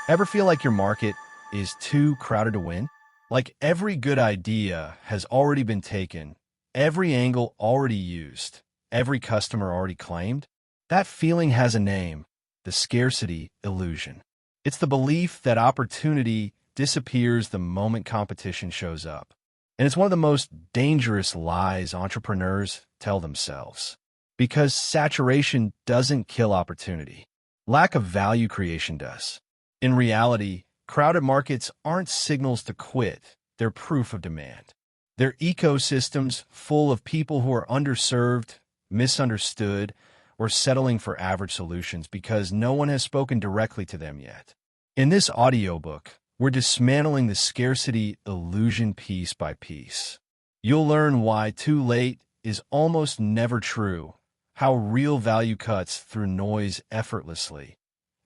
Ever feel like your market is too crowded to win? Like every good idea has already been taken, every angle already used, every customer already claimed? That feeling has a name: the scarcity illusion. It's the belief that opportunity disappears the moment competition shows up. And it's one of the most dangerous lies entrepreneurs tell themselves. Because saturation doesn't kill opportunity. Lack of value creation does. In reality, crowded markets aren't signals to quit, they're proof of demand. They're ecosystems full of people who are underserved, misunderstood, or settling for average solutions because no one has spoken directly to them yet. In this audiobook, we're dismantling the scarcity illusion piece by piece. You'll learn why too late is almost never true, how real value cuts through noise effortlessly,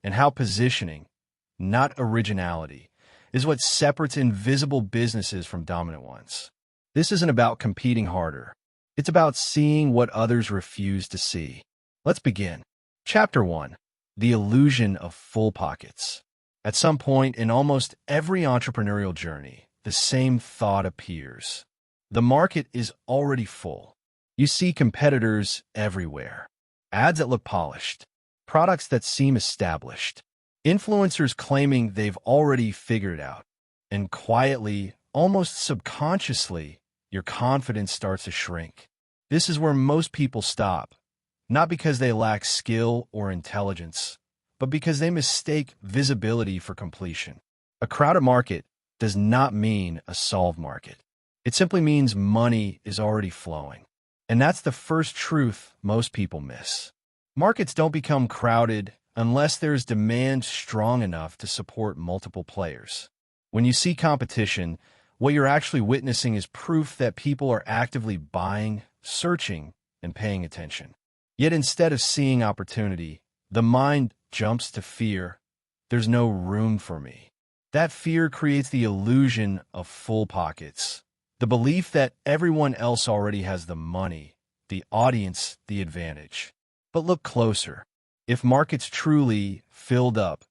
and how positioning, not originality, is what separates invisible businesses from dominant ones. This isn't about competing harder. It's about seeing what others refuse to see. Let's begin. Chapter 1. The Illusion of Full Pockets. At some point in almost every entrepreneurial journey, the same thought appears. The market is already full. You see competitors everywhere. Ads that look polished. Products that seem established. Influencers claiming they've already figured it out. And quietly, almost subconsciously, your confidence starts to shrink. This is where most people stop, not because they lack skill or intelligence, but because they mistake visibility for completion. A crowded market does not mean a solved market. It simply means money is already flowing. And that's the first truth most people miss. Markets don't become crowded unless there's demand strong enough to support multiple players. When you see competition, what you're actually witnessing is proof that people are actively buying, searching, and paying attention. Yet instead of seeing opportunity, the mind jumps to fear. There's no room for me. That fear creates the illusion of full pockets, the belief that everyone else already has the money, the audience, the advantage. But look closer. If markets truly filled up,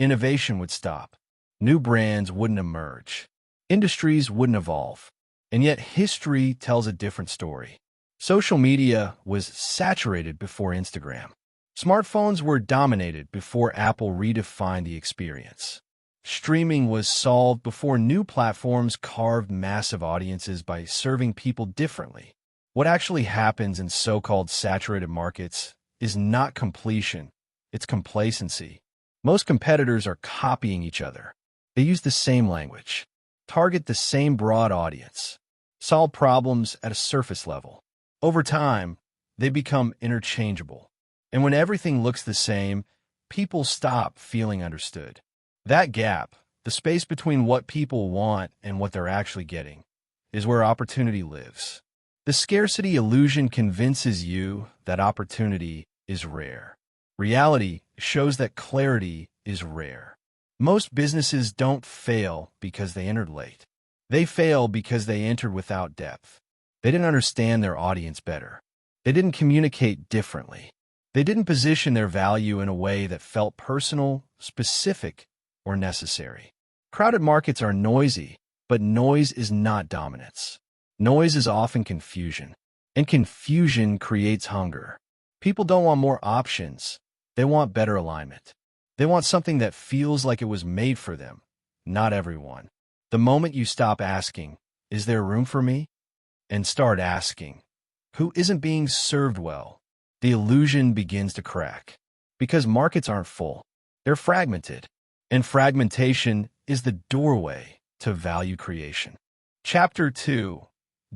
innovation would stop. New brands wouldn't emerge. Industries wouldn't evolve. And yet history tells a different story. Social media was saturated before Instagram. Smartphones were dominated before Apple redefined the experience. Streaming was solved before new platforms carved massive audiences by serving people differently. What actually happens in so-called saturated markets is not completion, it's complacency. Most competitors are copying each other. They use the same language, target the same broad audience, solve problems at a surface level. Over time, they become interchangeable. And when everything looks the same, people stop feeling understood. That gap, the space between what people want and what they're actually getting, is where opportunity lives. The scarcity illusion convinces you that opportunity is rare. Reality shows that clarity is rare. Most businesses don't fail because they entered late. They fail because they entered without depth. They didn't understand their audience better. They didn't communicate differently. They didn't position their value in a way that felt personal, specific, or necessary. Crowded markets are noisy, but noise is not dominance. Noise is often confusion, and confusion creates hunger. People don't want more options. They want better alignment. They want something that feels like it was made for them, not everyone. The moment you stop asking, "Is there room for me?" and start asking, "Who isn't being served well?" the illusion begins to crack. Because markets aren't full, they're fragmented. And fragmentation is the doorway to value creation. Chapter 2.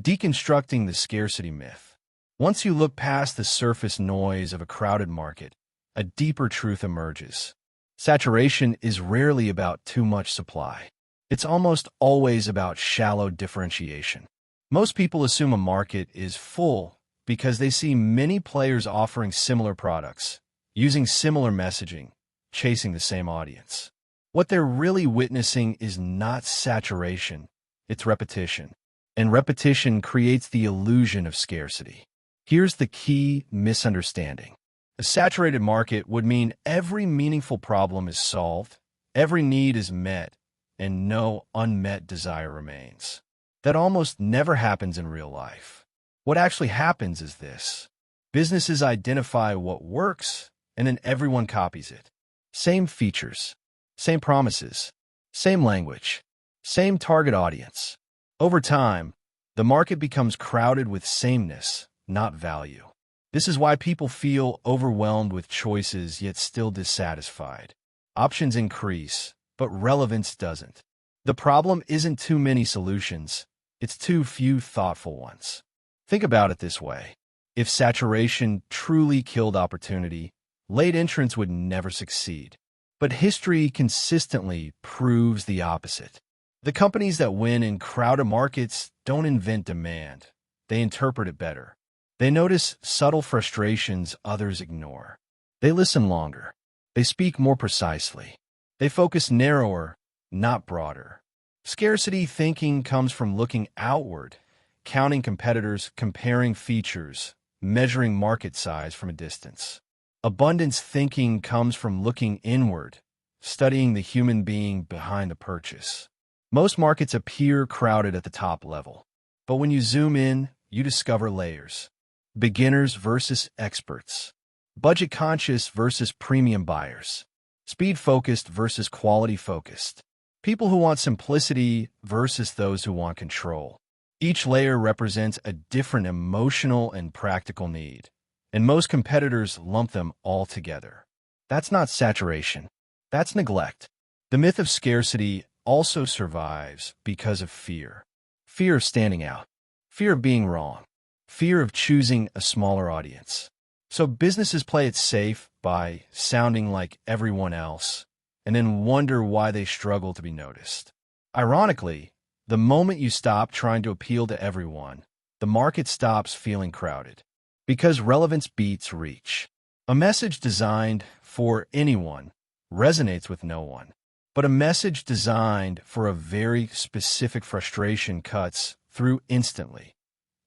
Deconstructing the Scarcity Myth. Once you look past the surface noise of a crowded market, a deeper truth emerges. Saturation is rarely about too much supply. It's almost always about shallow differentiation. Most people assume a market is full because they see many players offering similar products, using similar messaging, chasing the same audience. What they're really witnessing is not saturation, it's repetition. And repetition creates the illusion of scarcity. Here's the key misunderstanding. A saturated market would mean every meaningful problem is solved, Every need is met, and no unmet desire remains. That almost never happens in real life. What actually happens is this. Businesses identify what works, and then everyone copies it. Same features, same promises, same language, same target audience. Over time, the market becomes crowded with sameness, not value. This is why people feel overwhelmed with choices yet still dissatisfied. Options increase, but relevance doesn't. The problem isn't too many solutions, it's too few thoughtful ones. Think about it this way. If saturation truly killed opportunity, late entrants would never succeed. But history consistently proves the opposite. The companies that win in crowded markets don't invent demand. They interpret it better. They notice subtle frustrations others ignore. They listen longer. They speak more precisely. They focus narrower, not broader. Scarcity thinking comes from looking outward, counting competitors, comparing features, measuring market size from a distance. Abundance thinking comes from looking inward, studying the human being behind the purchase. Most markets appear crowded at the top level, but when you zoom in, you discover layers. Beginners versus experts. Budget-conscious versus premium buyers. Speed-focused versus quality-focused. People who want simplicity versus those who want control. Each layer represents a different emotional and practical need, and most competitors lump them all together. That's not saturation. That's neglect. The myth of scarcity also survives because of fear. Fear of standing out. Fear of being wrong. Fear of choosing a smaller audience. So businesses play it safe by sounding like everyone else, and then wonder why they struggle to be noticed. Ironically, the moment you stop trying to appeal to everyone, the market stops feeling crowded. Because relevance beats reach. A message designed for anyone resonates with no one. But a message designed for a very specific frustration cuts through instantly,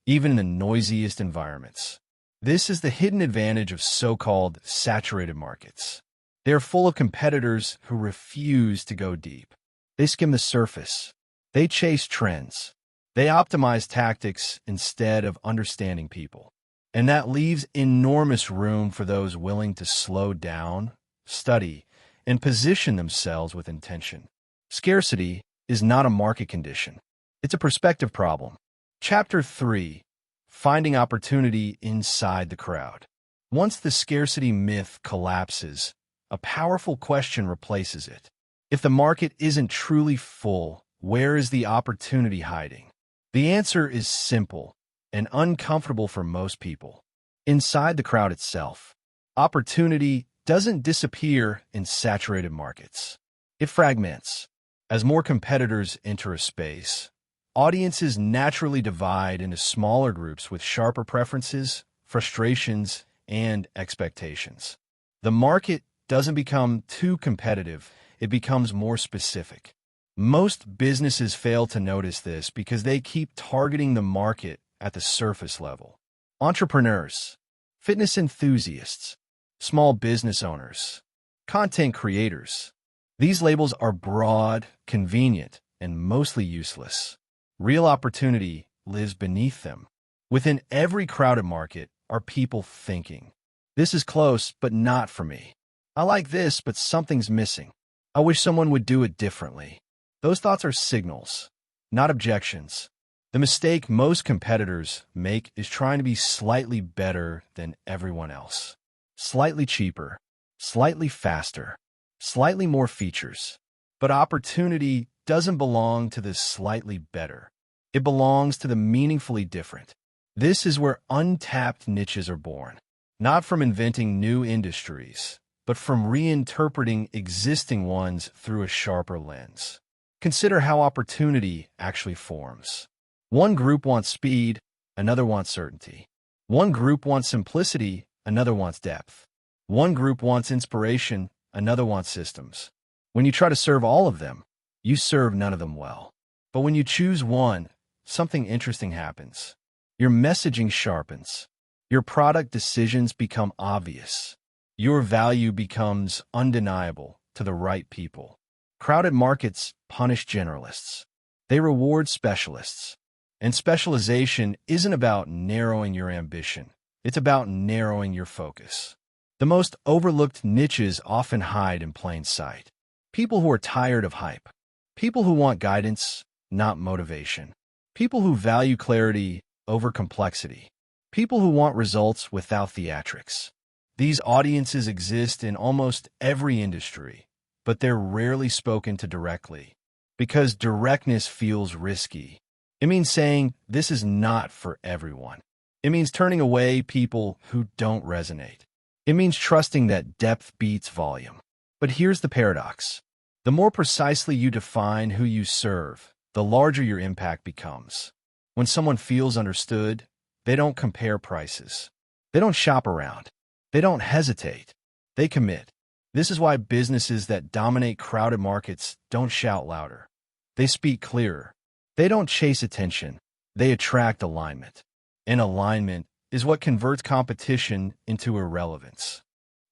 even in the noisiest environments. This is the hidden advantage of so-called saturated markets. They are full of competitors who refuse to go deep. They skim the surface. They chase trends. They optimize tactics instead of understanding people. And that leaves enormous room for those willing to slow down, study, and position themselves with intention. Scarcity is not a market condition. It's a perspective problem. Chapter 3. Finding opportunity inside the crowd. Once the scarcity myth collapses, a powerful question replaces it. If the market isn't truly full, where is the opportunity hiding? The answer is simple and uncomfortable for most people. Inside the crowd itself. Opportunity doesn't disappear in saturated markets. It fragments. As more competitors enter a space, audiences naturally divide into smaller groups with sharper preferences, frustrations, and expectations. The market doesn't become too competitive, it becomes more specific. Most businesses fail to notice this because they keep targeting the market at the surface level. Entrepreneurs, fitness enthusiasts, small business owners, content creators. These labels are broad, convenient, and mostly useless. Real opportunity lives beneath them. Within every crowded market are people thinking, "This is close, but not for me. I like this, but something's missing. I wish someone would do it differently." Those thoughts are signals, not objections. The mistake most competitors make is trying to be slightly better than everyone else. Slightly cheaper, slightly faster, slightly more features. But opportunity doesn't belong to the slightly better. It belongs to the meaningfully different. This is where untapped niches are born, not from inventing new industries, but from reinterpreting existing ones through a sharper lens. Consider how opportunity actually forms. One group wants speed, another wants certainty. One group wants simplicity, another wants depth. One group wants inspiration, another wants systems. When you try to serve all of them, you serve none of them well. But when you choose one, something interesting happens. Your messaging sharpens. Your product decisions become obvious. Your value becomes undeniable to the right people. Crowded markets punish generalists. They reward specialists. And specialization isn't about narrowing your ambition. It's about narrowing your focus. The most overlooked niches often hide in plain sight. People who are tired of hype. People who want guidance, not motivation. People who value clarity over complexity. People who want results without theatrics. These audiences exist in almost every industry, but they're rarely spoken to directly, because directness feels risky. It means saying, this is not for everyone. It means turning away people who don't resonate. It means trusting that depth beats volume. But here's the paradox. The more precisely you define who you serve, the larger your impact becomes. When someone feels understood, they don't compare prices. They don't shop around. They don't hesitate. They commit. This is why businesses that dominate crowded markets don't shout louder. They speak clearer. They don't chase attention. They attract alignment. And alignment is what converts competition into irrelevance.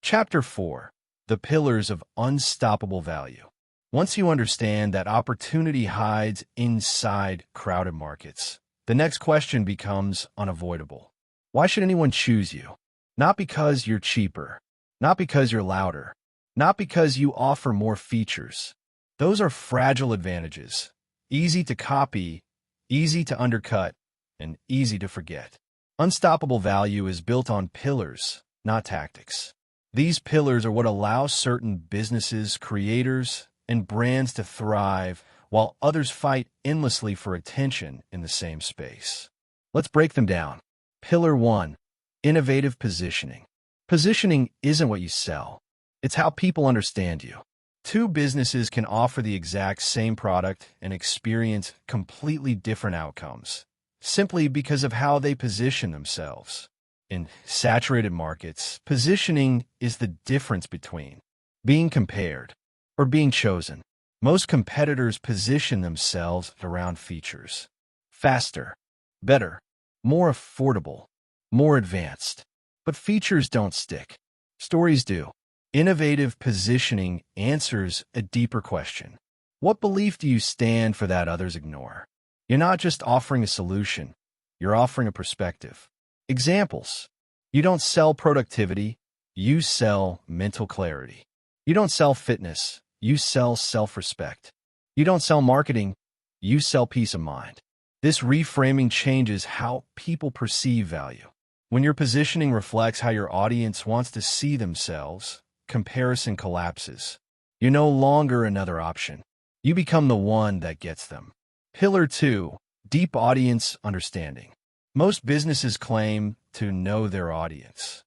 Chapter 4. The Pillars of Unstoppable Value. Once you understand that opportunity hides inside crowded markets, the next question becomes unavoidable. Why should anyone choose you? Not because you're cheaper. Not because you're louder. Not because you offer more features. Those are fragile advantages. Easy to copy, easy to undercut, and easy to forget. Unstoppable value is built on pillars, not tactics. These pillars are what allow certain businesses, creators, and brands to thrive while others fight endlessly for attention in the same space. Let's break them down. Pillar 1. Innovative positioning. Positioning isn't what you sell. It's how people understand you. Two businesses can offer the exact same product and experience completely different outcomes, simply because of how they position themselves. In saturated markets, positioning is the difference between being compared or being chosen. Most competitors position themselves around features. Faster, better, more affordable, more advanced. But features don't stick. Stories do. Innovative positioning answers a deeper question. What belief do you stand for that others ignore? You're not just offering a solution, you're offering a perspective. Examples. You don't sell productivity, you sell mental clarity. You don't sell fitness, you sell self-respect. You don't sell marketing, you sell peace of mind. This reframing changes how people perceive value. When your positioning reflects how your audience wants to see themselves, comparison collapses. You're no longer another option. You become the one that gets them. Pillar 2. Deep audience understanding. Most businesses claim to know their audience.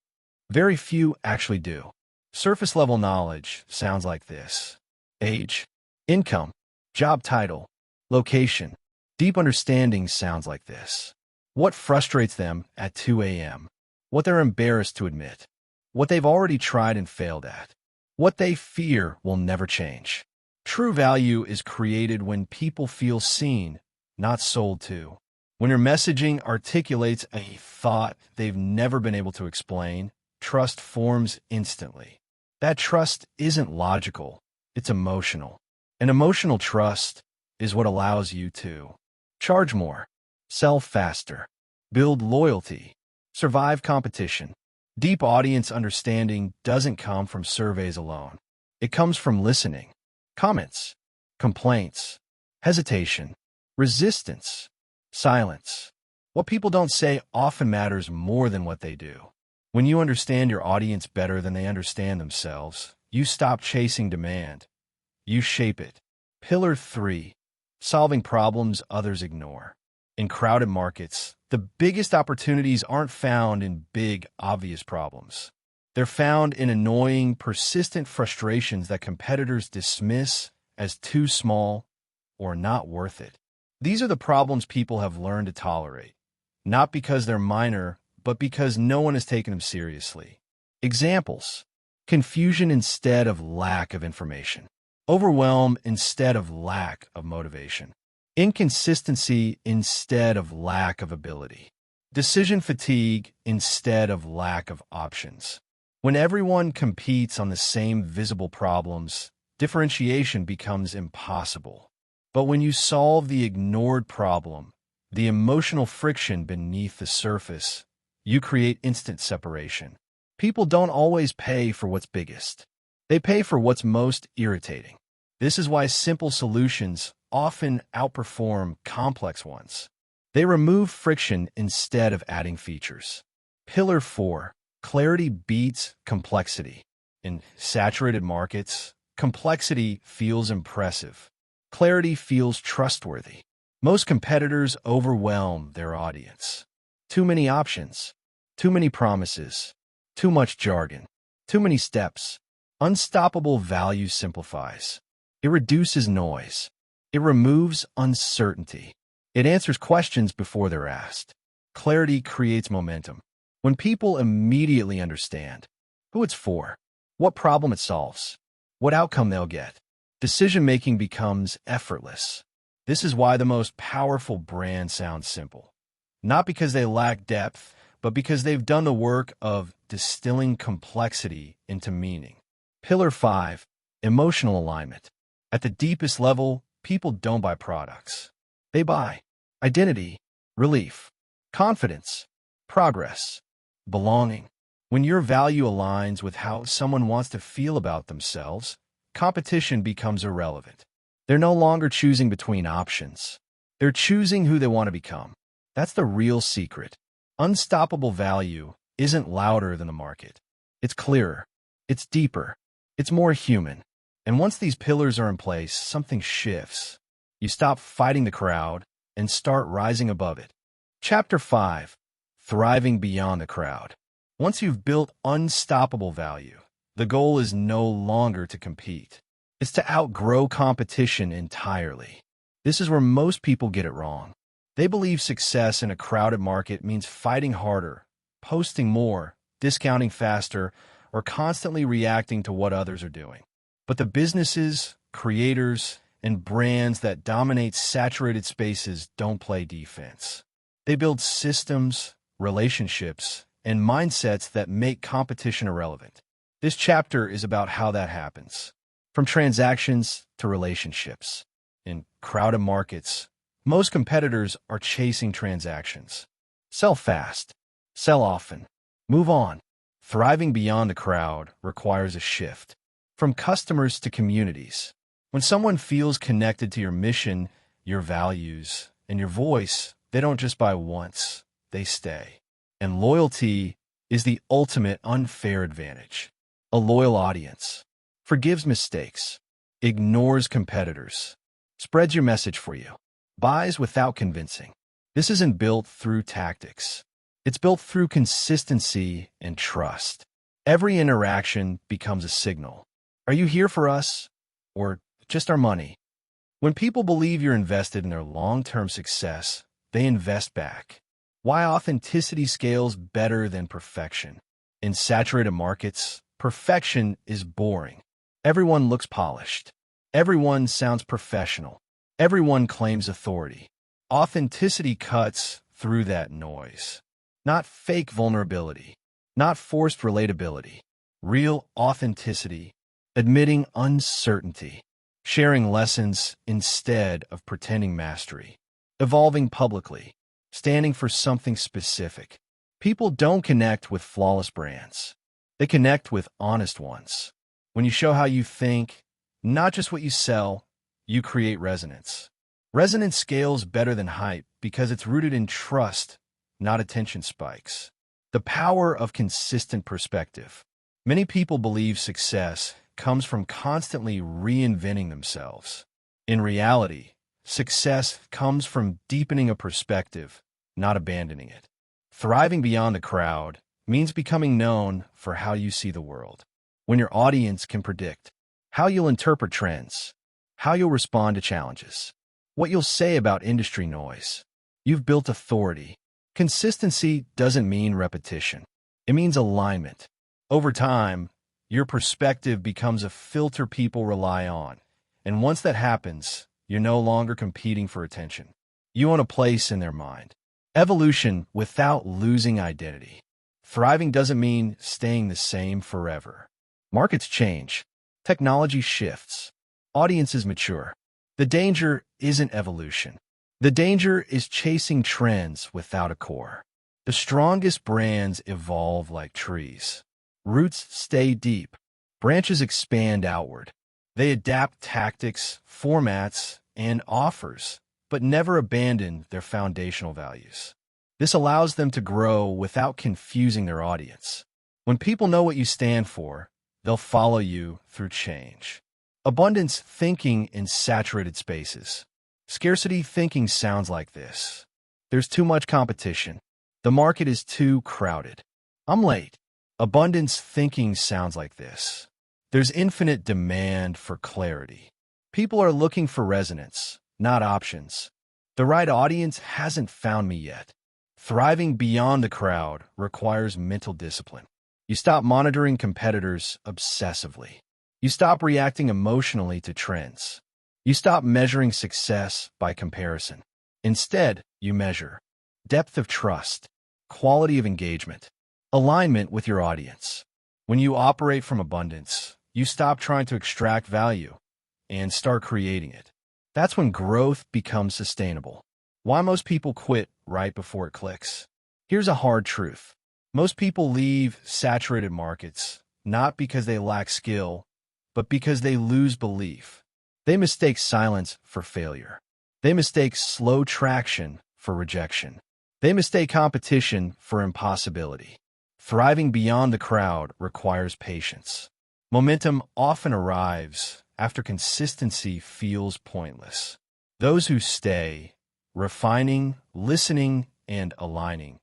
Very few actually do. Surface-level knowledge sounds like this. Age, income, job title, location. Deep understanding sounds like this. What frustrates them at 2 a.m., what they're embarrassed to admit, what they've already tried and failed at, what they fear will never change. True value is created when people feel seen, not sold to. When your messaging articulates a thought they've never been able to explain, trust forms instantly. That trust isn't logical, it's emotional. And emotional trust is what allows you to charge more, sell faster, build loyalty, survive competition. Deep audience understanding doesn't come from surveys alone. It comes from listening, comments, complaints, hesitation, resistance, silence. What people don't say often matters more than what they do. When you understand your audience better than they understand themselves, you stop chasing demand. You shape it. Pillar 3. Solving problems others ignore. In crowded markets, the biggest opportunities aren't found in big, obvious problems. They're found in annoying, persistent frustrations that competitors dismiss as too small or not worth it. These are the problems people have learned to tolerate, not because they're minor, but because no one has taken them seriously. Examples. Confusion instead of lack of information. Overwhelm instead of lack of motivation. Inconsistency instead of lack of ability. Decision fatigue instead of lack of options. When everyone competes on the same visible problems, differentiation becomes impossible. But when you solve the ignored problem, the emotional friction beneath the surface, you create instant separation. People don't always pay for what's biggest. They pay for what's most irritating. This is why simple solutions often outperform complex ones. They remove friction instead of adding features. Pillar 4. Clarity beats complexity. In saturated markets, complexity feels impressive. Clarity feels trustworthy. Most competitors overwhelm their audience. Too many options, too many promises, too much jargon, too many steps. Unstoppable value simplifies. It reduces noise. It removes uncertainty. It answers questions before they're asked. Clarity creates momentum. When people immediately understand who it's for, what problem it solves, what outcome they'll get, decision-making becomes effortless. This is why the most powerful brands sound simple. Not because they lack depth, but because they've done the work of distilling complexity into meaning. Pillar 5. Emotional alignment. At the deepest level, people don't buy products. They buy identity, relief, confidence, progress, belonging. When your value aligns with how someone wants to feel about themselves, competition becomes irrelevant. They're no longer choosing between options. They're choosing who they want to become. That's the real secret. Unstoppable value isn't louder than the market. It's clearer. It's deeper. It's more human. And once these pillars are in place, something shifts. You stop fighting the crowd and start rising above it. Chapter 5. Thriving beyond the crowd. Once you've built unstoppable value, the goal is no longer to compete. It's to outgrow competition entirely. This is where most people get it wrong. They believe success in a crowded market means fighting harder, posting more, discounting faster, or constantly reacting to what others are doing. But the businesses, creators, and brands that dominate saturated spaces don't play defense. They build systems, relationships, and mindsets that make competition irrelevant. This chapter is about how that happens. From transactions to relationships. In crowded markets, most competitors are chasing transactions. Sell fast. Sell often. Move on. Thriving beyond the crowd requires a shift. From customers to communities. When someone feels connected to your mission, your values, and your voice, they don't just buy once, they stay. And loyalty is the ultimate unfair advantage. A loyal audience forgives mistakes, ignores competitors, spreads your message for you, buys without convincing. This isn't built through tactics. It's built through consistency and trust. Every interaction becomes a signal. Are you here for us or just our money? When people believe you're invested in their long-term success, they invest back. Why authenticity scales better than perfection? In saturated markets, perfection is boring. Everyone looks polished. Everyone sounds professional. Everyone claims authority. Authenticity cuts through that noise. Not fake vulnerability. Not forced relatability. Real authenticity. Admitting uncertainty. Sharing lessons instead of pretending mastery. Evolving publicly. Standing for something specific. People don't connect with flawless brands. They connect with honest ones. When you show how you think, not just what you sell, you create resonance. Resonance scales better than hype because it's rooted in trust, not attention spikes. The power of consistent perspective. Many people believe success comes from constantly reinventing themselves. In reality, success comes from deepening a perspective, not abandoning it. Thriving beyond the crowd means becoming known for how you see the world. When your audience can predict how you'll interpret trends, how you'll respond to challenges, what you'll say about industry noise, you've built authority. Consistency doesn't mean repetition. It means alignment. Over time, your perspective becomes a filter people rely on. And once that happens, you're no longer competing for attention. You own a place in their mind. Evolution without losing identity. Thriving doesn't mean staying the same forever. Markets change. Technology shifts. Audiences mature. The danger isn't evolution. The danger is chasing trends without a core. The strongest brands evolve like trees. Roots stay deep. Branches expand outward. They adapt tactics, formats, and offers, but never abandon their foundational values. This allows them to grow without confusing their audience. When people know what you stand for, they'll follow you through change. Abundance thinking in saturated spaces. Scarcity thinking sounds like this. There's too much competition. The market is too crowded. I'm late. Abundance thinking sounds like this. There's infinite demand for clarity. People are looking for resonance, not options. The right audience hasn't found me yet. Thriving beyond the crowd requires mental discipline. You stop monitoring competitors obsessively. You stop reacting emotionally to trends. You stop measuring success by comparison. Instead, you measure depth of trust, quality of engagement, alignment with your audience. When you operate from abundance, you stop trying to extract value and start creating it. That's when growth becomes sustainable. Why most people quit right before it clicks? Here's a hard truth. Most people leave saturated markets not because they lack skill, but because they lose belief. They mistake silence for failure. They mistake slow traction for rejection. They mistake competition for impossibility. Thriving beyond the crowd requires patience. Momentum often arrives after consistency feels pointless. Those who stay, refining, listening, and aligning,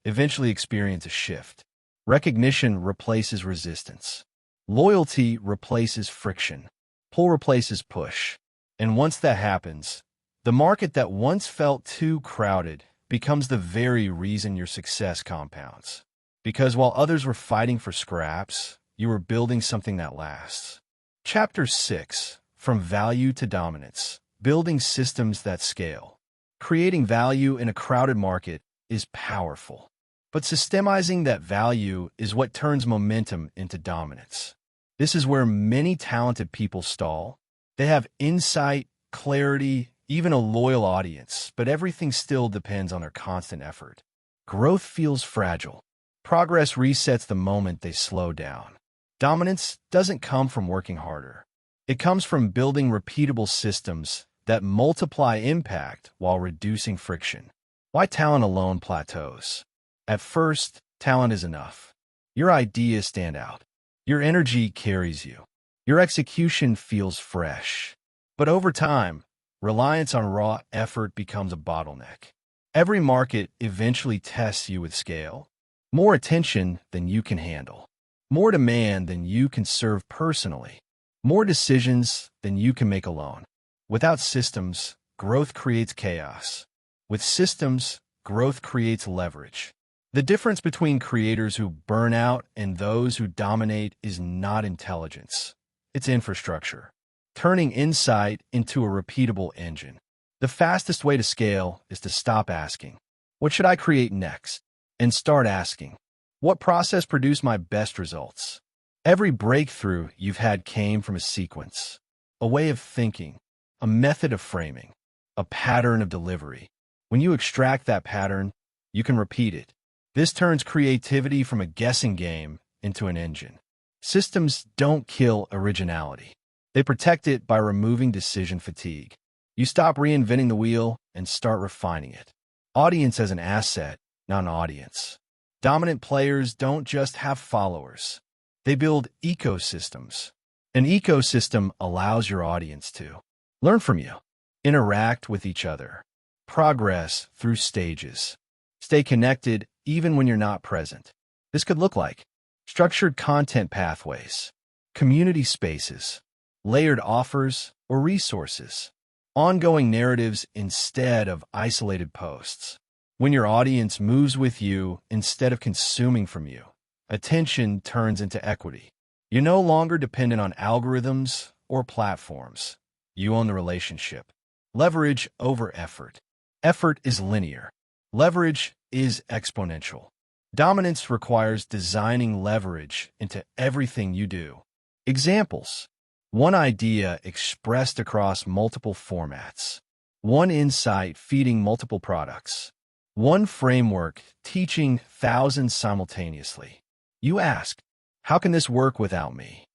eventually experience a shift. Recognition replaces resistance. Loyalty replaces friction. Pull replaces push. And once that happens, the market that once felt too crowded becomes the very reason your success compounds. Because while others were fighting for scraps, you were building something that lasts. Chapter 6. From Value to Dominance. Building Systems that Scale. Creating value in a crowded market is powerful. But systemizing that value is what turns momentum into dominance. This is where many talented people stall. They have insight, clarity, even a loyal audience, but everything still depends on their constant effort. Growth feels fragile. Progress resets the moment they slow down. Dominance doesn't come from working harder. It comes from building repeatable systems that multiply impact while reducing friction. Why talent alone plateaus? At first, talent is enough. Your ideas stand out. Your energy carries you. Your execution feels fresh. But over time, reliance on raw effort becomes a bottleneck. Every market eventually tests you with scale. More attention than you can handle. More demand than you can serve personally. More decisions than you can make alone. Without systems, growth creates chaos. With systems, growth creates leverage. The difference between creators who burn out and those who dominate is not intelligence. It's infrastructure. Turning insight into a repeatable engine. The fastest way to scale is to stop asking, "What should I create next?" and start asking, "What process produced my best results?" Every breakthrough you've had came from a sequence, a way of thinking, a method of framing, a pattern of delivery. When you extract that pattern, you can repeat it. This turns creativity from a guessing game into an engine. Systems don't kill originality. They protect it by removing decision fatigue. You stop reinventing the wheel and start refining it. Audience as an asset, not an audience. Dominant players don't just have followers. They build ecosystems. An ecosystem allows your audience to learn from you, interact with each other, progress through stages, stay connected even when you're not present. This could look like structured content pathways, community spaces, layered offers or resources, ongoing narratives instead of isolated posts. When your audience moves with you instead of consuming from you, attention turns into equity. You're no longer dependent on algorithms or platforms. You own the relationship. Leverage over effort. Effort is linear. Leverage is exponential. Dominance requires designing leverage into everything you do. Examples: One idea expressed across multiple formats. One insight feeding multiple products. One framework teaching thousands simultaneously. You ask, how can this work without me?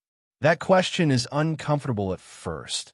That question is uncomfortable at first,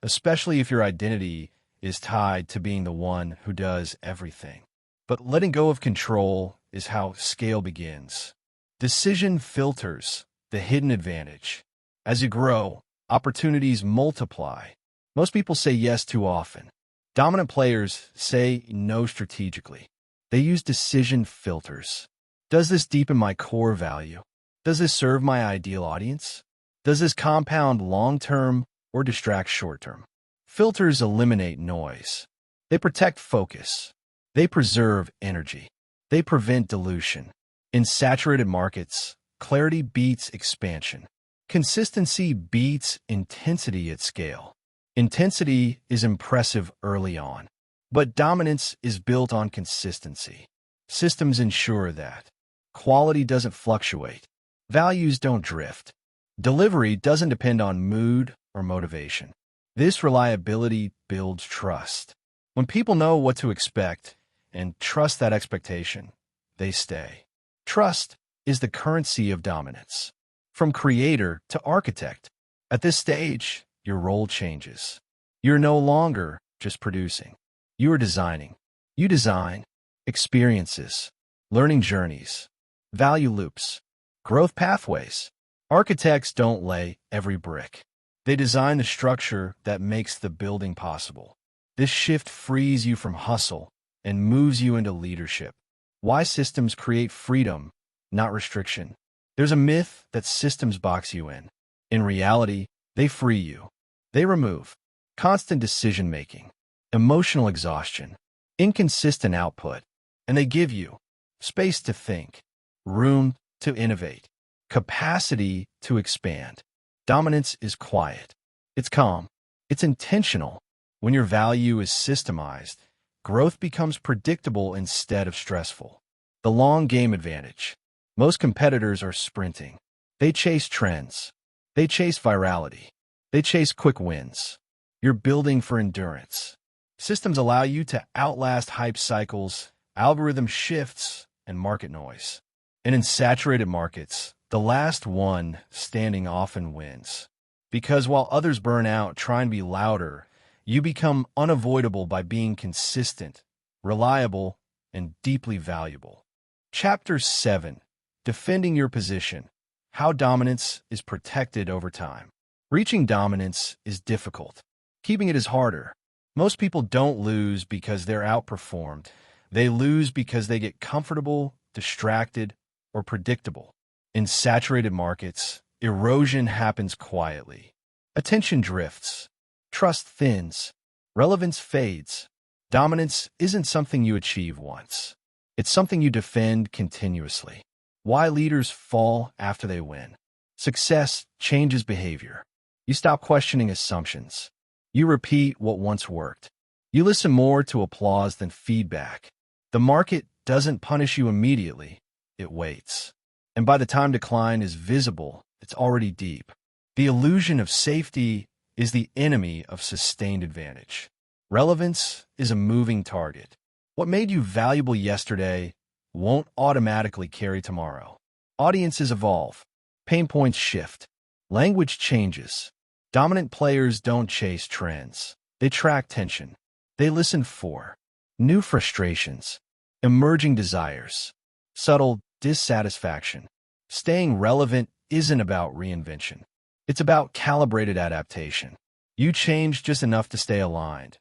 especially if your identity is tied to being the one who does everything. But letting go of control is how scale begins. Decision filters the hidden advantage. As you grow, opportunities multiply. Most people say yes too often. Dominant players say no strategically. They use decision filters. Does this deepen my core value? Does this serve my ideal audience? Does this compound long-term or distract short-term? Filters eliminate noise. They protect focus. They preserve energy. They prevent dilution. In saturated markets, clarity beats expansion. Consistency beats intensity at scale. Intensity is impressive early on, but dominance is built on consistency. Systems ensure that. Quality doesn't fluctuate. Values don't drift. Delivery doesn't depend on mood or motivation. This reliability builds trust. When people know what to expect and trust that expectation, they stay. Trust is the currency of dominance. From creator to architect, at this stage, your role changes. You're no longer just producing. You are designing. You design experiences, learning journeys, value loops, growth pathways. Architects don't lay every brick. They design the structure that makes the building possible. This shift frees you from hustle and moves you into leadership. Why systems create freedom, not restriction. There's a myth that systems box you in. In reality, they free you. They remove constant decision-making, emotional exhaustion, inconsistent output, and they give you space to think, room to innovate, capacity to expand. Dominance is quiet. It's calm. It's intentional. When your value is systemized, growth becomes predictable instead of stressful. The long game advantage. Most competitors are sprinting. They chase trends. They chase virality. They chase quick wins. You're building for endurance. Systems allow you to outlast hype cycles, algorithm shifts, and market noise. And in saturated markets, the last one standing often wins. Because while others burn out trying to be louder, you become unavoidable by being consistent, reliable, and deeply valuable. Chapter 7. Defending your position. How dominance is protected over time. Reaching dominance is difficult. Keeping it is harder. Most people don't lose because they're outperformed. They lose because they get comfortable, distracted, or predictable. In saturated markets, erosion happens quietly. Attention drifts. Trust thins. Relevance fades. Dominance isn't something you achieve once. It's something you defend continuously. Why leaders fall after they win. Success changes behavior. You stop questioning assumptions. You repeat what once worked. You listen more to applause than feedback. The market doesn't punish you immediately. It waits. And by the time decline is visible, it's already deep. The illusion of safety is the enemy of sustained advantage. Relevance is a moving target. What made you valuable yesterday won't automatically carry tomorrow. Audiences evolve. Pain points shift. Language changes. Dominant players don't chase trends. They track tension. They listen for new frustrations, emerging desires, subtle dissatisfaction. Staying relevant isn't about reinvention. It's about calibrated adaptation. You change just enough to stay aligned,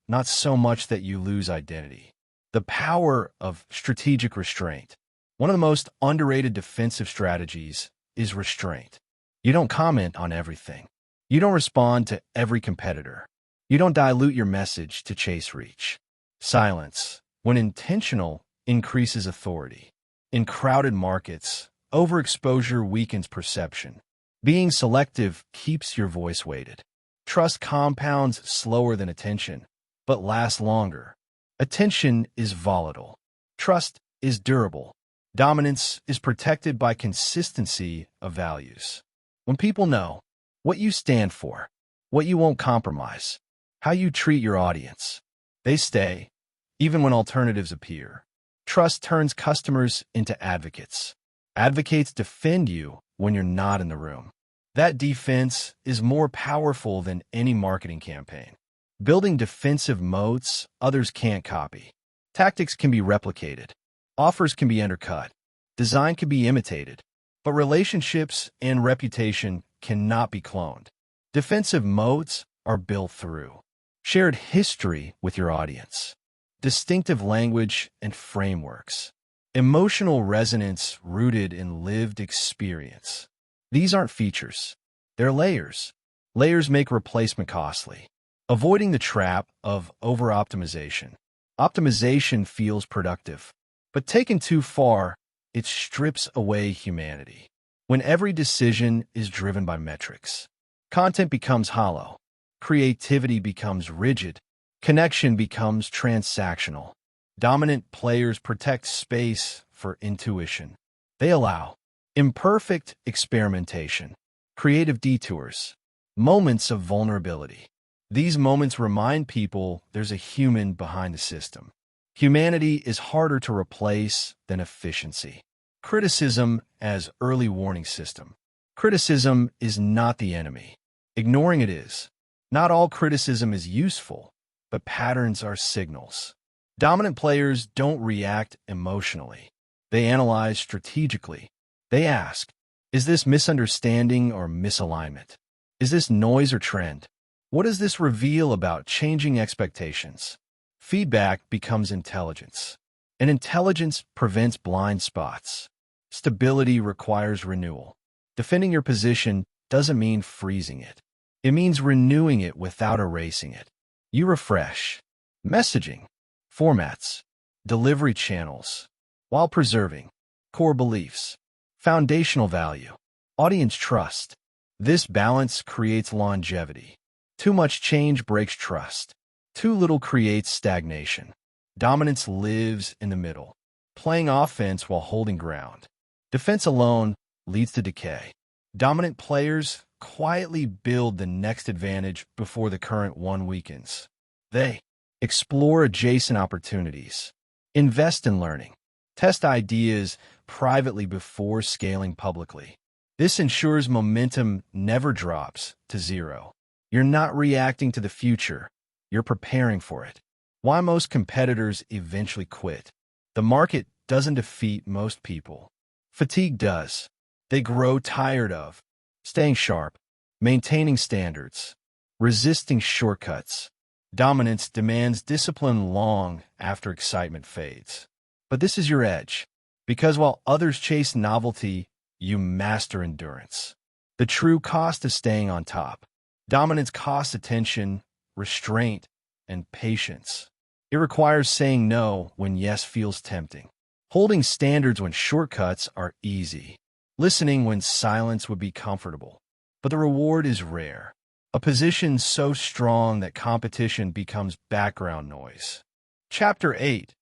not so much that you lose identity. The power of strategic restraint. One of the most underrated defensive strategies is restraint. You don't comment on everything. You don't respond to every competitor. You don't dilute your message to chase reach. Silence, when intentional, increases authority. In crowded markets, overexposure weakens perception. Being selective keeps your voice weighted. Trust compounds slower than attention, but lasts longer. Attention is volatile. Trust is durable. Dominance is protected by consistency of values. When people know what you stand for, what you won't compromise, how you treat your audience. They stay, even when alternatives appear. Trust turns customers into advocates. Advocates defend you when you're not in the room. That defense is more powerful than any marketing campaign. Building defensive moats others can't copy. Tactics can be replicated. Offers can be undercut. Design can be imitated. But relationships and reputation cannot be cloned. Defensive moats are built through shared history with your audience, distinctive language and frameworks, emotional resonance rooted in lived experience. These aren't features. They're layers. Layers make replacement costly. Avoiding the trap of over-optimization. Optimization feels productive, but taken too far, it strips away humanity. When every decision is driven by metrics, content becomes hollow, creativity becomes rigid, connection becomes transactional. Dominant players protect space for intuition. They allow imperfect experimentation, creative detours, moments of vulnerability. These moments remind people there's a human behind the system. Humanity is harder to replace than efficiency. Criticism as early warning system. Criticism is not the enemy. Ignoring it is. Not all criticism is useful, but patterns are signals. Dominant players don't react emotionally. They analyze strategically. They ask, is this misunderstanding or misalignment? Is this noise or trend? What does this reveal about changing expectations? Feedback becomes intelligence, and intelligence prevents blind spots. Stability requires renewal. Defending your position doesn't mean freezing it. It means renewing it without erasing it. You refresh messaging, formats, delivery channels, while preserving core beliefs, foundational value, audience trust. This balance creates longevity. Too much change breaks trust. Too little creates stagnation. Dominance lives in the middle, playing offense while holding ground. Defense alone leads to decay. Dominant players quietly build the next advantage before the current one weakens. They explore adjacent opportunities, invest in learning, test ideas privately before scaling publicly. This ensures momentum never drops to zero. You're not reacting to the future, you're preparing for it. Why most competitors eventually quit. The market doesn't defeat most people. Fatigue does. They grow tired of staying sharp, maintaining standards, resisting shortcuts. Dominance demands discipline long after excitement fades. But this is your edge, because while others chase novelty, you master endurance. The true cost of staying on top. Dominance costs attention, restraint, and patience. It requires saying no when yes feels tempting, holding standards when shortcuts are easy, listening when silence would be comfortable. But the reward is rare. A position so strong that competition becomes background noise. Chapter 8.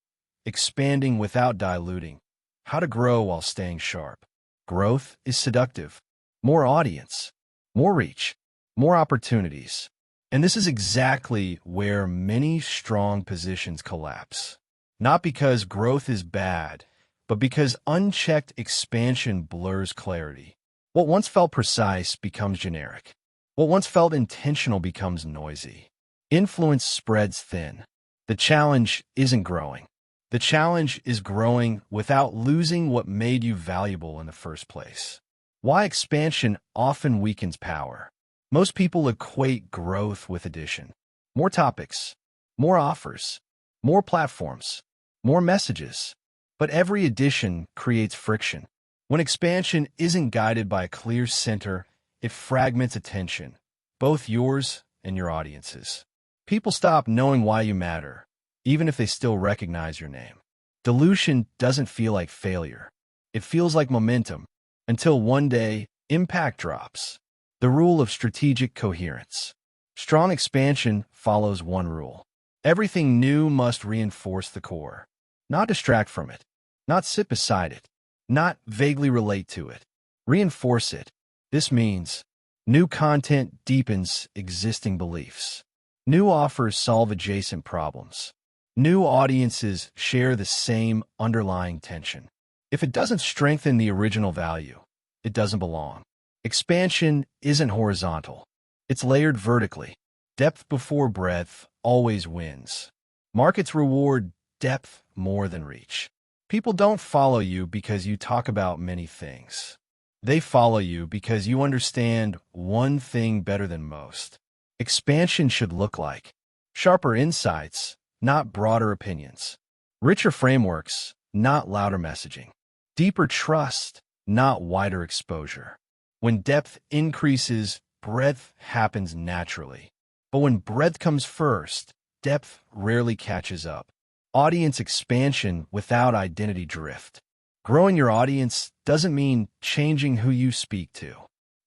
Expanding without diluting. How to grow while staying sharp. Growth is seductive. More audience, more reach, more opportunities. And this is exactly where many strong positions collapse. Not because growth is bad, but because unchecked expansion blurs clarity. What once felt precise becomes generic. What once felt intentional becomes noisy. Influence spreads thin. The challenge isn't growing. The challenge is growing without losing what made you valuable in the first place. Why expansion often weakens power. Most people equate growth with addition. More topics, more offers, more platforms, more messages. But every addition creates friction. When expansion isn't guided by a clear center, it fragments attention, both yours and your audience's. People stop knowing why you matter, even if they still recognize your name. Dilution doesn't feel like failure. It feels like momentum, until one day, impact drops. The rule of strategic coherence. Strong expansion follows one rule. Everything new must reinforce the core, not distract from it, not sit beside it, not vaguely relate to it. Reinforce it. This means New content deepens existing beliefs. New offers solve adjacent problems. New audiences share the same underlying tension. If it doesn't strengthen the original value, it doesn't belong. Expansion isn't horizontal. It's layered vertically. Depth before breadth always wins. Markets reward depth more than reach. People don't follow you because you talk about many things. They follow you because you understand one thing better than most. Expansion should look like sharper insights, not broader opinions. Richer frameworks, not louder messaging. Deeper trust, not wider exposure. When depth increases, breadth happens naturally. But when breadth comes first, depth rarely catches up. Audience expansion without identity drift. Growing your audience doesn't mean changing who you speak to.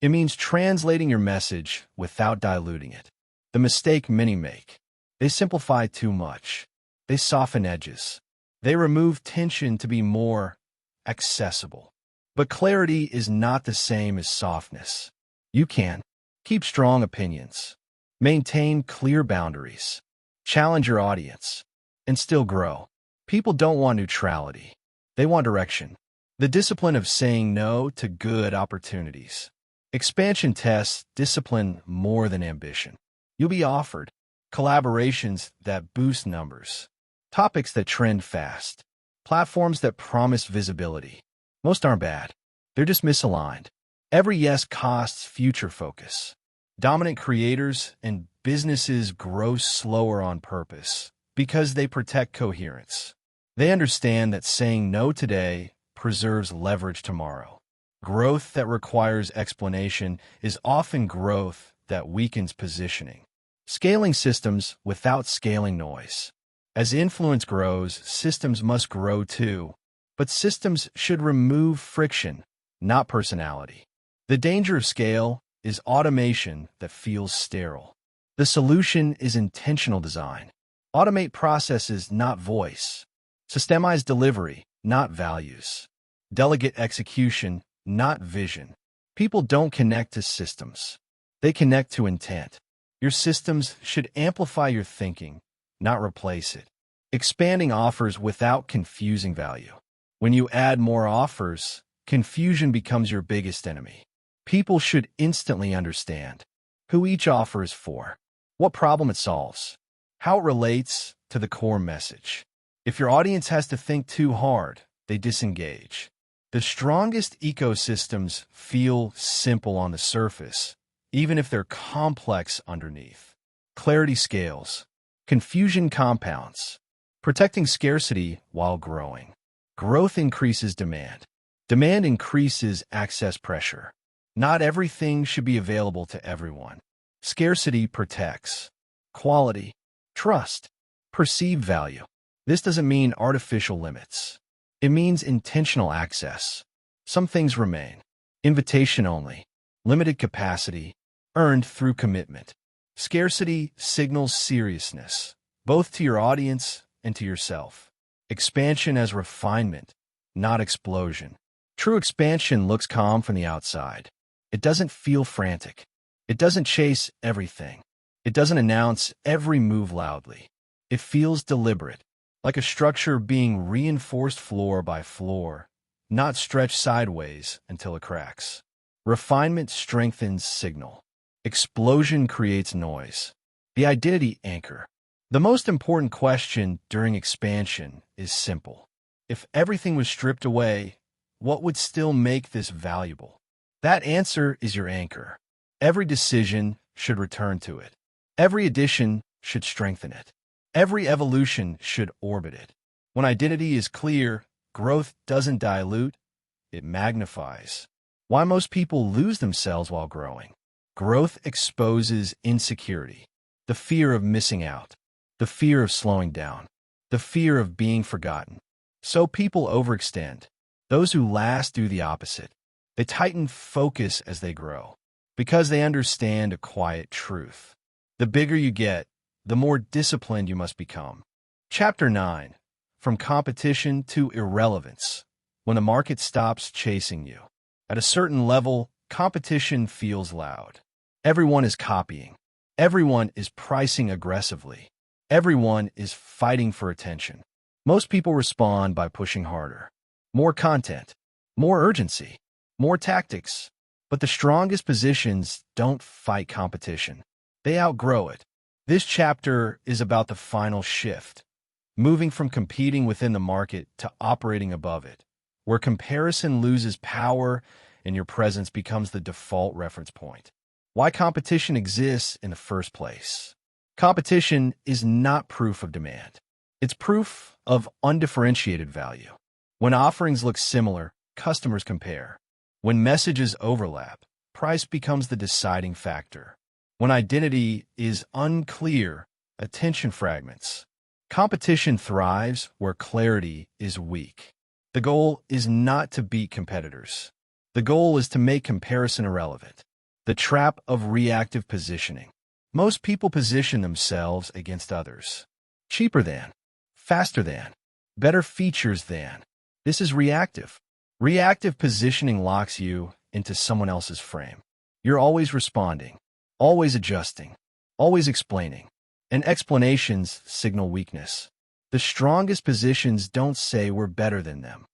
It means translating your message without diluting it. The mistake many make. They simplify too much. They soften edges. They remove tension to be more accessible. But clarity is not the same as softness. You can keep strong opinions, maintain clear boundaries, challenge your audience, and still grow. People don't want neutrality. They want direction. The discipline of saying no to good opportunities. Expansion tests discipline more than ambition. You'll be offered collaborations that boost numbers, topics that trend fast, platforms that promise visibility. Most aren't bad. They're just misaligned. Every yes costs future focus. Dominant creators and businesses grow slower on purpose because they protect coherence. They understand that saying no today preserves leverage tomorrow. Growth that requires explanation is often growth that weakens positioning. Scaling systems without scaling noise. As influence grows, systems must grow too. But systems should remove friction, not personality. The danger of scale is automation that feels sterile. The solution is intentional design. Automate processes, not voice. Systemize delivery, not values. Delegate execution, not vision. People don't connect to systems. They connect to intent. Your systems should amplify your thinking, not replace it. Expanding offers without confusing value. When you add more offers, confusion becomes your biggest enemy. People should instantly understand who each offer is for, what problem it solves, how it relates to the core message. If your audience has to think too hard, they disengage. The strongest ecosystems feel simple on the surface, even if they're complex underneath. Clarity scales. Confusion compounds. Protecting scarcity while growing. Growth increases demand. Demand increases access pressure. Not everything should be available to everyone. Scarcity protects quality, trust, perceived value. This doesn't mean artificial limits. It means intentional access. Some things remain. Invitation only. Limited capacity. Earned through commitment. Scarcity signals seriousness, both to your audience and to yourself. Expansion as refinement, not explosion. True expansion looks calm from the outside. It doesn't feel frantic. It doesn't chase everything. It doesn't announce every move loudly. It feels deliberate, like a structure being reinforced floor by floor, not stretched sideways until it cracks. Refinement strengthens signal. Explosion creates noise. The identity anchor. The most important question during expansion is simple. If everything was stripped away, what would still make this valuable? That answer is your anchor. Every decision should return to it. Every addition should strengthen it. Every evolution should orbit it. When identity is clear, growth doesn't dilute, it magnifies. Why most people lose themselves while growing? Growth exposes insecurity, the fear of missing out, the fear of slowing down, the fear of being forgotten. So people overextend. Those who last do the opposite. They tighten focus as they grow, because they understand a quiet truth. The bigger you get, the more disciplined you must become. Chapter 9. From competition to irrelevance. When the market stops chasing you. At a certain level, competition feels loud. Everyone is copying. Everyone is pricing aggressively. Everyone is fighting for attention. Most people respond by pushing harder. More content, more urgency, more tactics. But the strongest positions don't fight competition. They outgrow it. This chapter is about the final shift, moving from competing within the market to operating above it, where comparison loses power and your presence becomes the default reference point. Why competition exists in the first place. Competition is not proof of demand. It's proof of undifferentiated value. When offerings look similar, customers compare. When messages overlap, price becomes the deciding factor. When identity is unclear, attention fragments. Competition thrives where clarity is weak. The goal is not to beat competitors. The goal is to make comparison irrelevant. The trap of reactive positioning. Most people position themselves against others. Cheaper than, faster than, better features than. This is reactive. Reactive positioning locks you into someone else's frame. You're always responding, always adjusting, always explaining. And explanations signal weakness. The strongest positions don't say we're better than them.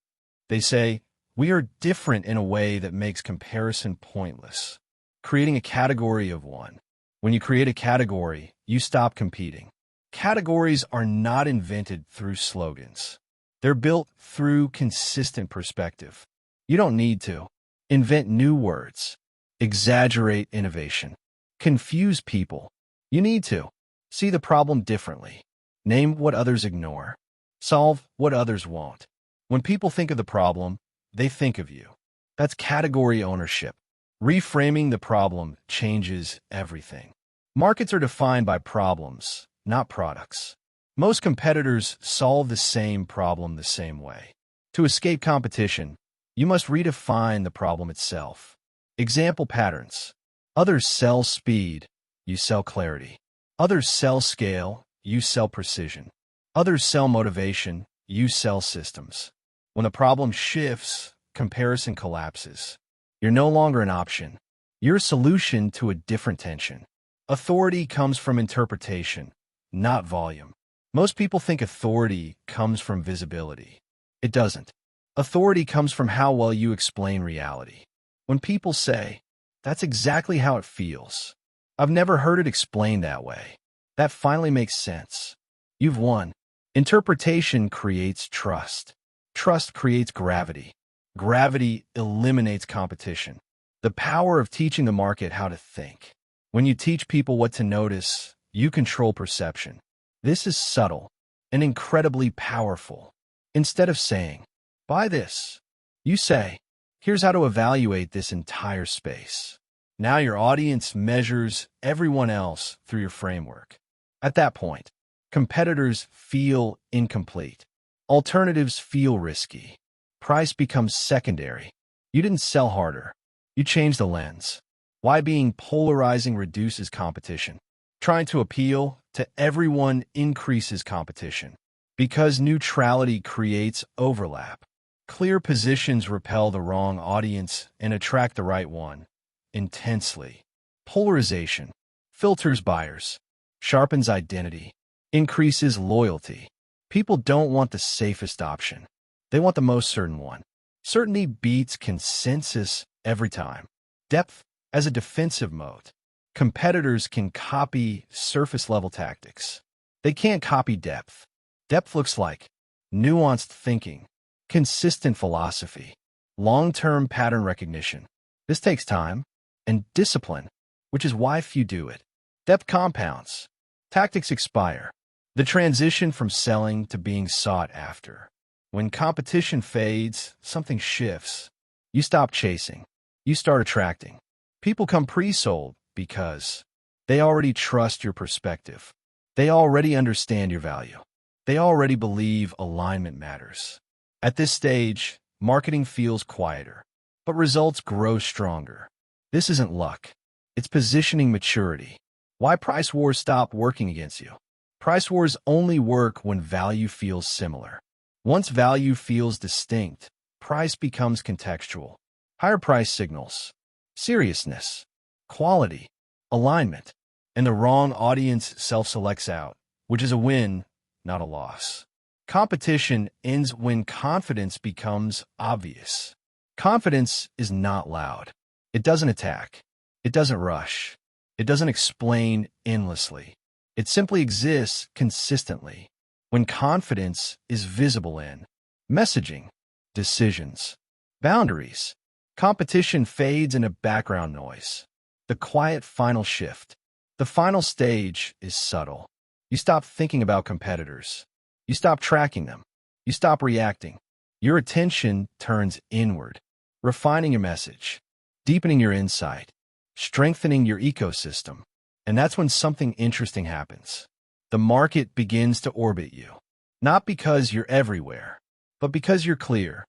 They say, we are different in a way that makes comparison pointless. Creating a category of one. When you create a category, you stop competing. Categories are not invented through slogans. They're built through consistent perspective. You don't need to invent new words, exaggerate innovation, confuse people. You need to see the problem differently, name what others ignore, solve what others won't. When people think of the problem, they think of you. That's category ownership. Reframing the problem changes everything. Markets are defined by problems, not products. Most competitors solve the same problem the same way. To escape competition, you must redefine the problem itself. Example patterns. Others sell speed, you sell clarity. Others sell scale, you sell precision. Others sell motivation, you sell systems. When the problem shifts, comparison collapses. You're no longer an option. You're a solution to a different tension. Authority comes from interpretation, not volume. Most people think authority comes from visibility. It doesn't. Authority comes from how well you explain reality. When people say, that's exactly how it feels. I've never heard it explained that way. That finally makes sense. You've won. Interpretation creates trust. Trust creates gravity. Gravity eliminates competition. The power of teaching the market how to think. When you teach people what to notice, you control perception. This is subtle and incredibly powerful. Instead of saying, buy this, you say, here's how to evaluate this entire space. Now your audience measures everyone else through your framework. At that point, competitors feel incomplete. Alternatives feel risky. Price becomes secondary. You didn't sell harder. You changed the lens. Why being polarizing reduces competition? Trying to appeal to everyone increases competition. Because neutrality creates overlap. Clear positions repel the wrong audience and attract the right one. Intensely. Polarization filters buyers, sharpens identity, increases loyalty. People don't want the safest option. They want the most certain one. Certainty beats consensus every time. Depth as a defensive moat. Competitors can copy surface-level tactics. They can't copy depth. Depth looks like nuanced thinking, consistent philosophy, long-term pattern recognition. This takes time and discipline, which is why few do it. Depth compounds. Tactics expire. The transition from selling to being sought after. When competition fades, something shifts. You stop chasing. You start attracting. People come pre-sold because they already trust your perspective. They already understand your value. They already believe alignment matters. At this stage, marketing feels quieter, but results grow stronger. This isn't luck. It's positioning maturity. Why price wars stop working against you? Price wars only work when value feels similar. Once value feels distinct, price becomes contextual. Higher price signals seriousness, quality, alignment, and the wrong audience self-selects out, which is a win, not a loss. Competition ends when confidence becomes obvious. Confidence is not loud. It doesn't attack. It doesn't rush. It doesn't explain endlessly. It simply exists consistently. When confidence is visible in messaging, decisions, boundaries, competition fades into background noise. The quiet final shift. The final stage is subtle. You stop thinking about competitors. You stop tracking them. You stop reacting. Your attention turns inward, refining your message, deepening your insight, strengthening your ecosystem. And that's when something interesting happens. The market begins to orbit you, not because you're everywhere, but because you're clear.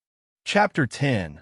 Chapter 10.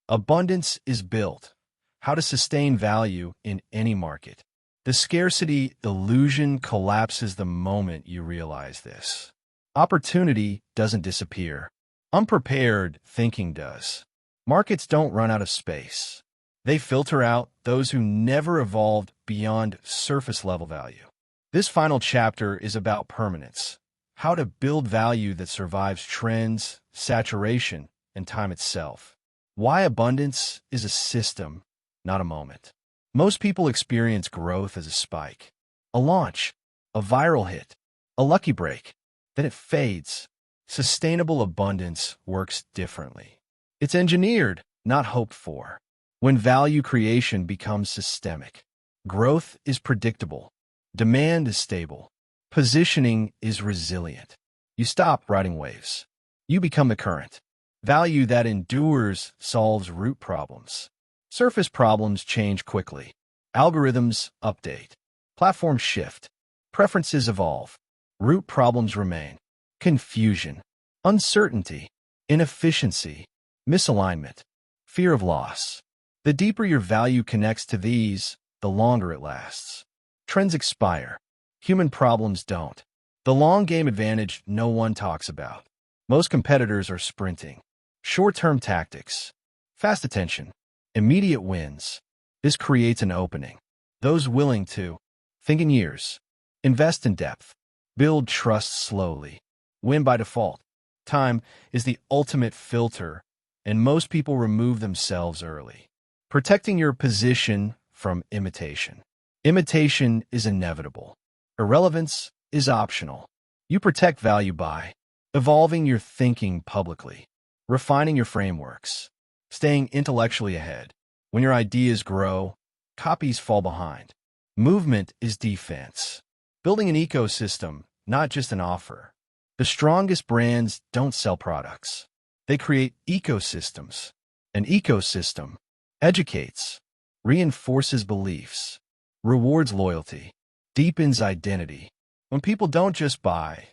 Abundance is built. How to sustain value in any market. The scarcity illusion collapses the moment you realize this. Opportunity doesn't disappear. Unprepared thinking does. Markets don't run out of space. They filter out those who never evolved beyond surface-level value. This final chapter is about permanence. How to build value that survives trends, saturation, and time itself. Why abundance is a system, not a moment. Most people experience growth as a spike, a launch, a viral hit, a lucky break. Then it fades. Sustainable abundance works differently. It's engineered, not hoped for. When value creation becomes systemic, growth is predictable, demand is stable, positioning is resilient. You stop riding waves. You become the current. Value that endures solves root problems. Surface problems change quickly. Algorithms update. Platforms shift. Preferences evolve. Root problems remain. Confusion, uncertainty, inefficiency, misalignment, fear of loss. The deeper your value connects to these, the longer it lasts. Trends expire. Human problems don't. The long game advantage no one talks about. Most competitors are sprinting. Short-term tactics, fast attention, immediate wins. This creates an opening. Those willing to think in years, invest in depth, build trust slowly, win by default. Time is the ultimate filter, and most people remove themselves early. Protecting your position from imitation. Imitation is inevitable. Irrelevance is optional. You protect value by evolving your thinking publicly, refining your frameworks, staying intellectually ahead. When your ideas grow, copies fall behind. Movement is defense. Building an ecosystem, not just an offer. The strongest brands don't sell products. They create ecosystems. An ecosystem educates, reinforces beliefs, rewards loyalty, deepens identity. When people don't just buy,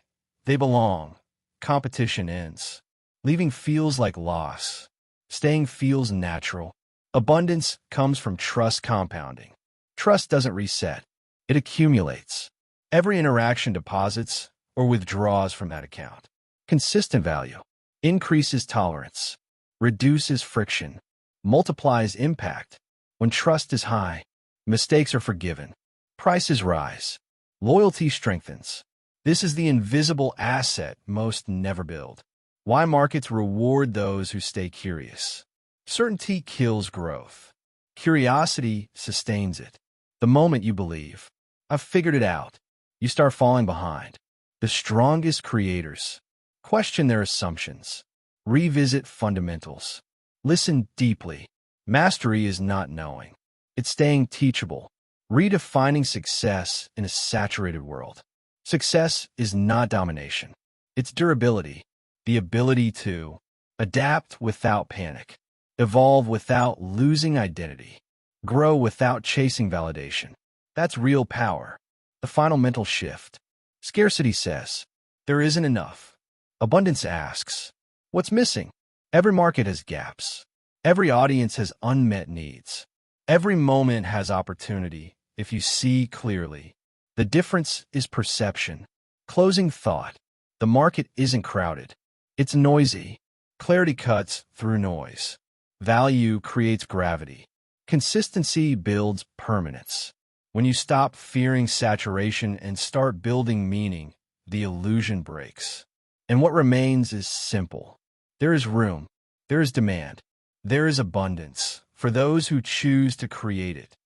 they belong. Competition ends. Leaving feels like loss. Staying feels natural. Abundance comes from trust compounding. Trust doesn't reset. It accumulates. Every interaction deposits or withdraws from that account. Consistent value increases tolerance, reduces friction, multiplies impact. When trust is high, mistakes are forgiven. Prices rise. Loyalty strengthens. This is the invisible asset most never build. Why markets reward those who stay curious. Certainty kills growth. Curiosity sustains it. The moment you believe, I've figured it out, you start falling behind. The strongest creators question their assumptions, revisit fundamentals, listen deeply. Mastery is not knowing. It's staying teachable, redefining success in a saturated world. Success is not domination. It's durability, the ability to adapt without panic, evolve without losing identity, grow without chasing validation. That's real power. The final mental shift. Scarcity says, there isn't enough. Abundance asks, what's missing? Every market has gaps. Every audience has unmet needs. Every moment has opportunity if you see clearly. The difference is perception. Closing thought. The market isn't crowded. It's noisy. Clarity cuts through noise. Value creates gravity. Consistency builds permanence. When you stop fearing saturation and start building meaning, the illusion breaks. And what remains is simple. There is room, there is demand, there is abundance for those who choose to create it.